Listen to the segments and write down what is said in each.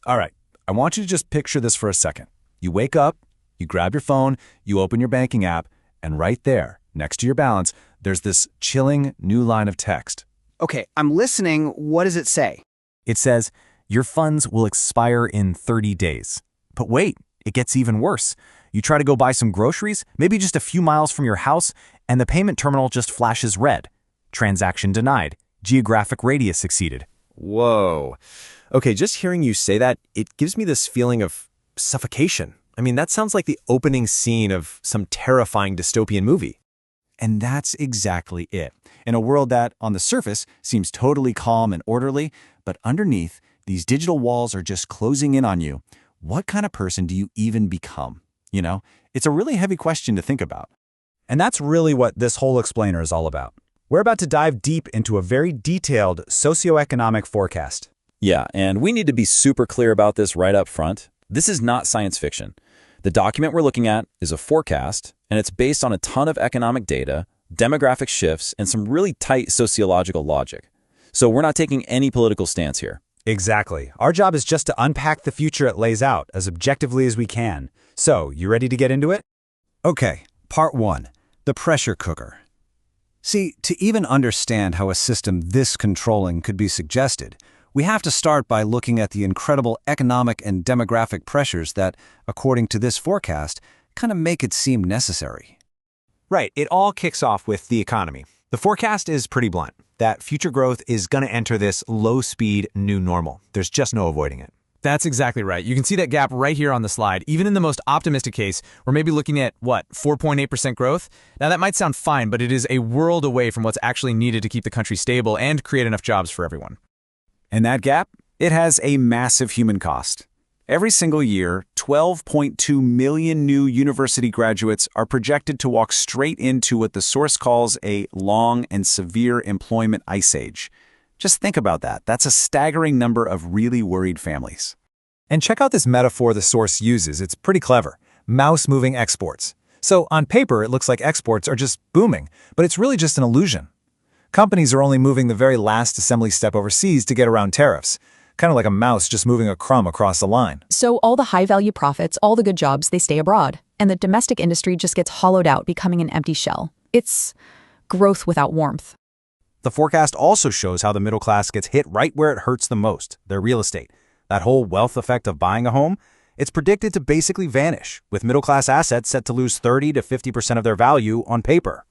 All right, I want you to just picture this for a second. You wake up, you grab your phone, you open your banking app, and right there, next to your balance, there's this chilling new line of text. Okay, I'm listening. What does it say? It says, your funds will expire in 30 days. But wait, it gets even worse. You try to go buy some groceries, maybe just a few miles from your house, and the payment terminal just flashes red. Transaction denied. Geographic radius exceeded. Whoa. Okay, just hearing you say that, it gives me this feeling of suffocation. I mean, that sounds like the opening scene of some terrifying dystopian movie. And that's exactly it. In a world that, on the surface, seems totally calm and orderly, but underneath, these digital walls are just closing in on you. What kind of person do you even become? You know, it's a really heavy question to think about. And that's really what this whole explainer is all about. We're about to dive deep into a very detailed socioeconomic forecast. Yeah, and we need to be super clear about this right up front. This is not science fiction. The document we're looking at is a forecast, and it's based on a ton of economic data, demographic shifts, and some really tight sociological logic. So we're not taking any political stance here. Exactly. Our job is just to unpack the future it lays out as objectively as we can. So, you ready to get into it? Okay, part 1. The pressure cooker. See, to even understand how a system this controlling could be suggested, we have to start by looking at the incredible economic and demographic pressures that, according to this forecast, kind of make it seem necessary. Right, it all kicks off with the economy. The forecast is pretty blunt, that future growth is going to enter this low-speed new normal. There's just no avoiding it. That's exactly right. You can see that gap right here on the slide. Even in the most optimistic case, we're maybe looking at, 4.8% growth? Now, that might sound fine, but it is a world away from what's actually needed to keep the country stable and create enough jobs for everyone. And that gap? It has a massive human cost. Every single year, 12.2 million new university graduates are projected to walk straight into what the source calls a long and severe employment ice age. Just think about that. That's a staggering number of really worried families. And check out this metaphor the source uses. It's pretty clever. Mouse-moving exports. So on paper, it looks like exports are just booming, but it's really just an illusion. Companies are only moving the very last assembly step overseas to get around tariffs. Kind of like a mouse just moving a crumb across the line. So all the high-value profits, all the good jobs, they stay abroad. And the domestic industry just gets hollowed out, becoming an empty shell. It's growth without warmth. The forecast also shows how the middle class gets hit right where it hurts the most, their real estate. That whole wealth effect of buying a home, it's predicted to basically vanish, with middle-class assets set to lose 30 to 50% of their value on paper.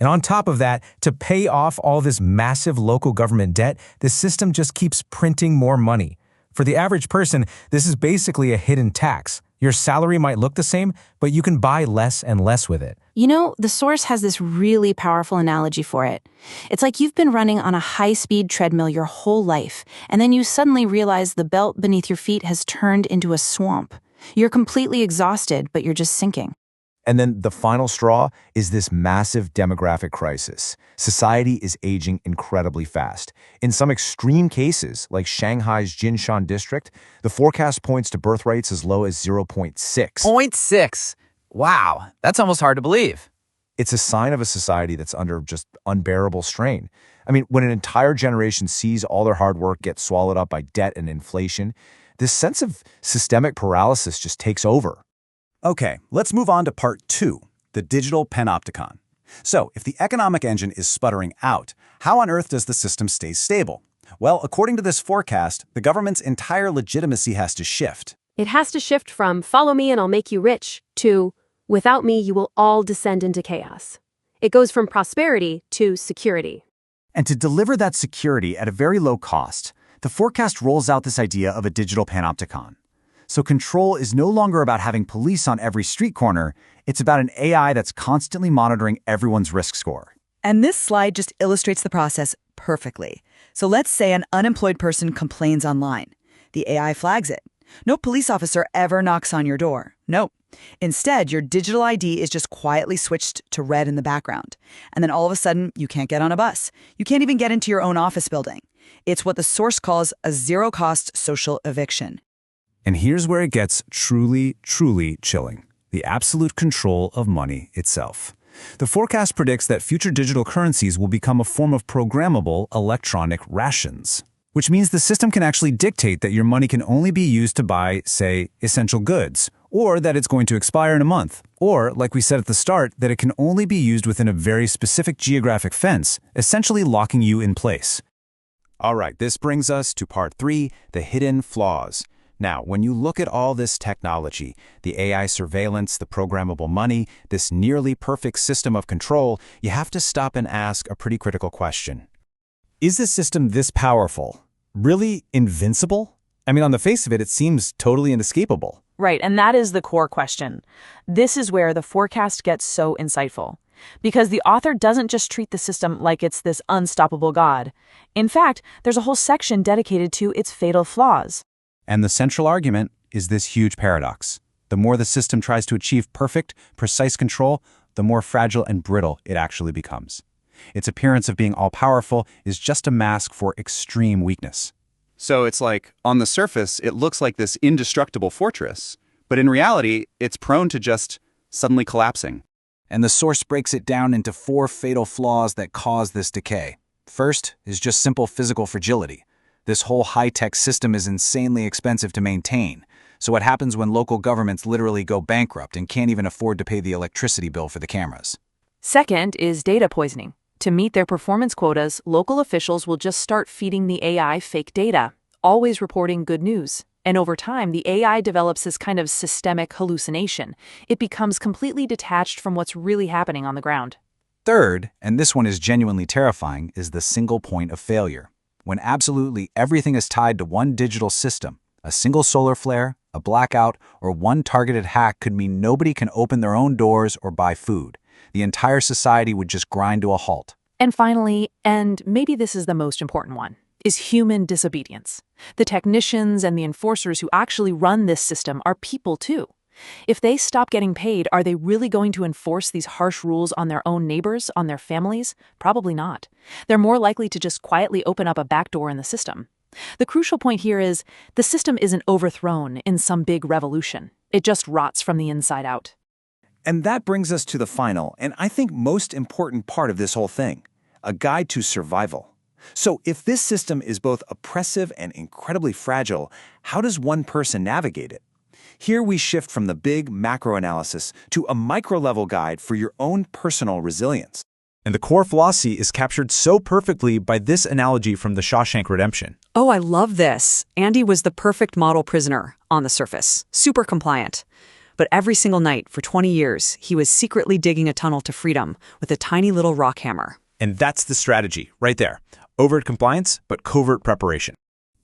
And on top of that, to pay off all this massive local government debt, the system just keeps printing more money. For the average person, this is basically a hidden tax. Your salary might look the same, but you can buy less and less with it. You know, the source has this really powerful analogy for it. It's like you've been running on a high-speed treadmill your whole life, and then you suddenly realize the belt beneath your feet has turned into a swamp. You're completely exhausted, but you're just sinking. And then the final straw is this massive demographic crisis. Society is aging incredibly fast. In some extreme cases, like Shanghai's Jinshan district, the forecast points to birth rates as low as 0.6. 0.6. Wow, that's almost hard to believe. It's a sign of a society that's under just unbearable strain. I mean, when an entire generation sees all their hard work get swallowed up by debt and inflation, this sense of systemic paralysis just takes over. Okay, let's move on to part 2, the digital panopticon. So, if the economic engine is sputtering out, how on earth does the system stay stable? Well, according to this forecast, the government's entire legitimacy has to shift. It has to shift from "follow me and I'll make you rich" to "without me you will all descend into chaos." It goes from prosperity to security. And to deliver that security at a very low cost, the forecast rolls out this idea of a digital panopticon. So control is no longer about having police on every street corner, it's about an AI that's constantly monitoring everyone's risk score. And this slide just illustrates the process perfectly. So let's say an unemployed person complains online. The AI flags it. No police officer ever knocks on your door. Nope. Instead, your digital ID is just quietly switched to red in the background. And then all of a sudden, you can't get on a bus. You can't even get into your own office building. It's what the source calls a zero-cost social eviction. And here's where it gets truly, truly chilling. The absolute control of money itself. The forecast predicts that future digital currencies will become a form of programmable electronic rations. which means the system can actually dictate that your money can only be used to buy, say, essential goods, or that it's going to expire in a month, or, like we said at the start, that it can only be used within a very specific geographic fence, essentially locking you in place. All right, this brings us to part 3, the hidden flaws. Now, when you look at all this technology, the AI surveillance, the programmable money, this nearly perfect system of control, you have to stop and ask a pretty critical question. Is this system this powerful? Really invincible? I mean, on the face of it, it seems totally inescapable. Right, and that is the core question. This is where the forecast gets so insightful. Because the author doesn't just treat the system like it's this unstoppable god. In fact, there's a whole section dedicated to its fatal flaws. And the central argument is this huge paradox. The more the system tries to achieve perfect, precise control, the more fragile and brittle it actually becomes. Its appearance of being all-powerful is just a mask for extreme weakness. So it's like, on the surface, it looks like this indestructible fortress, but in reality, it's prone to just suddenly collapsing. And the source breaks it down into 4 fatal flaws that cause this decay. First is just simple physical fragility. This whole high-tech system is insanely expensive to maintain. So what happens when local governments literally go bankrupt and can't even afford to pay the electricity bill for the cameras? Second is data poisoning. To meet their performance quotas, local officials will just start feeding the AI fake data, always reporting good news. And over time, the AI develops this kind of systemic hallucination. It becomes completely detached from what's really happening on the ground. Third, and this one is genuinely terrifying, is the single point of failure. When absolutely everything is tied to one digital system, a single solar flare, a blackout, or one targeted hack could mean nobody can open their own doors or buy food. The entire society would just grind to a halt. And finally, and maybe this is the most important one, is human disobedience. The technicians and the enforcers who actually run this system are people too. If they stop getting paid, are they really going to enforce these harsh rules on their own neighbors, on their families? Probably not. They're more likely to just quietly open up a backdoor in the system. The crucial point here is the system isn't overthrown in some big revolution. It just rots from the inside out. And that brings us to the final, and I think most important part of this whole thing, a guide to survival. So if this system is both oppressive and incredibly fragile, how does one person navigate it? Here we shift from the big macro analysis to a micro-level guide for your own personal resilience. And the core philosophy is captured so perfectly by this analogy from The Shawshank Redemption. Oh, I love this. Andy was the perfect model prisoner on the surface, super compliant. But every single night for 20 years, he was secretly digging a tunnel to freedom with a tiny little rock hammer. And that's the strategy, right there. Overt compliance, but covert preparation.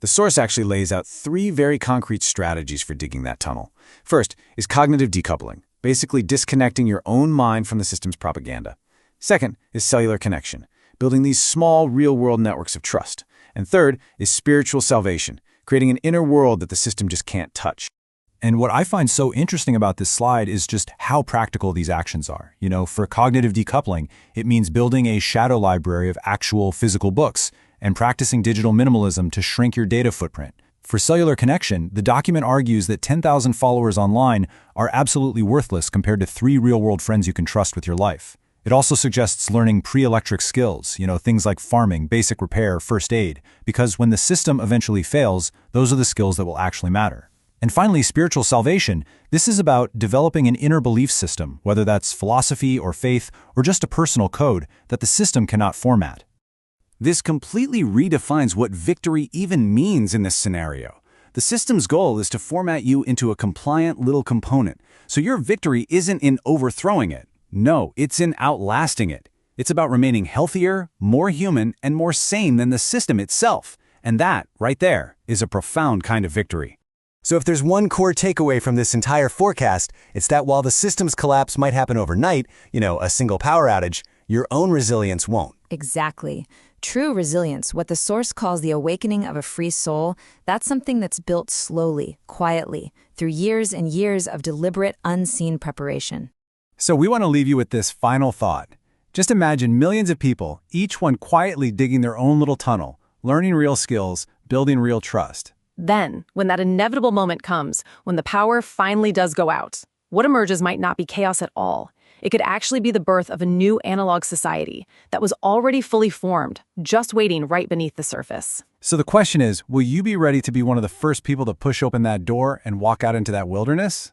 The source actually lays out 3 very concrete strategies for digging that tunnel. First is cognitive decoupling, basically disconnecting your own mind from the system's propaganda. Second is cellular connection, building these small, real-world networks of trust. And third is spiritual salvation, creating an inner world that the system just can't touch. And what I find so interesting about this slide is just how practical these actions are. You know, for cognitive decoupling, it means building a shadow library of actual physical books and practicing digital minimalism to shrink your data footprint. For cellular connection, the document argues that 10,000 followers online are absolutely worthless compared to 3 real-world friends you can trust with your life. It also suggests learning pre-electric skills, things like farming, basic repair, first aid, because when the system eventually fails, those are the skills that will actually matter. And finally, spiritual salvation. This is about developing an inner belief system, whether that's philosophy or faith or just a personal code that the system cannot format. This completely redefines what victory even means in this scenario. The system's goal is to format you into a compliant little component, so your victory isn't in overthrowing it. No, it's in outlasting it. It's about remaining healthier, more human, and more sane than the system itself. And that, right there, is a profound kind of victory. So if there's one core takeaway from this entire forecast, it's that while the system's collapse might happen overnight, a single power outage, your own resilience won't. Exactly. True resilience, what the source calls the awakening of a free soul, that's something that's built slowly, quietly, through years and years of deliberate, unseen preparation. So we want to leave you with this final thought. Just imagine millions of people, each one quietly digging their own little tunnel, learning real skills, building real trust. Then, when that inevitable moment comes, when the power finally does go out, what emerges might not be chaos at all. It could actually be the birth of a new analog society that was already fully formed, just waiting right beneath the surface. So the question is, will you be ready to be one of the first people to push open that door and walk out into that wilderness?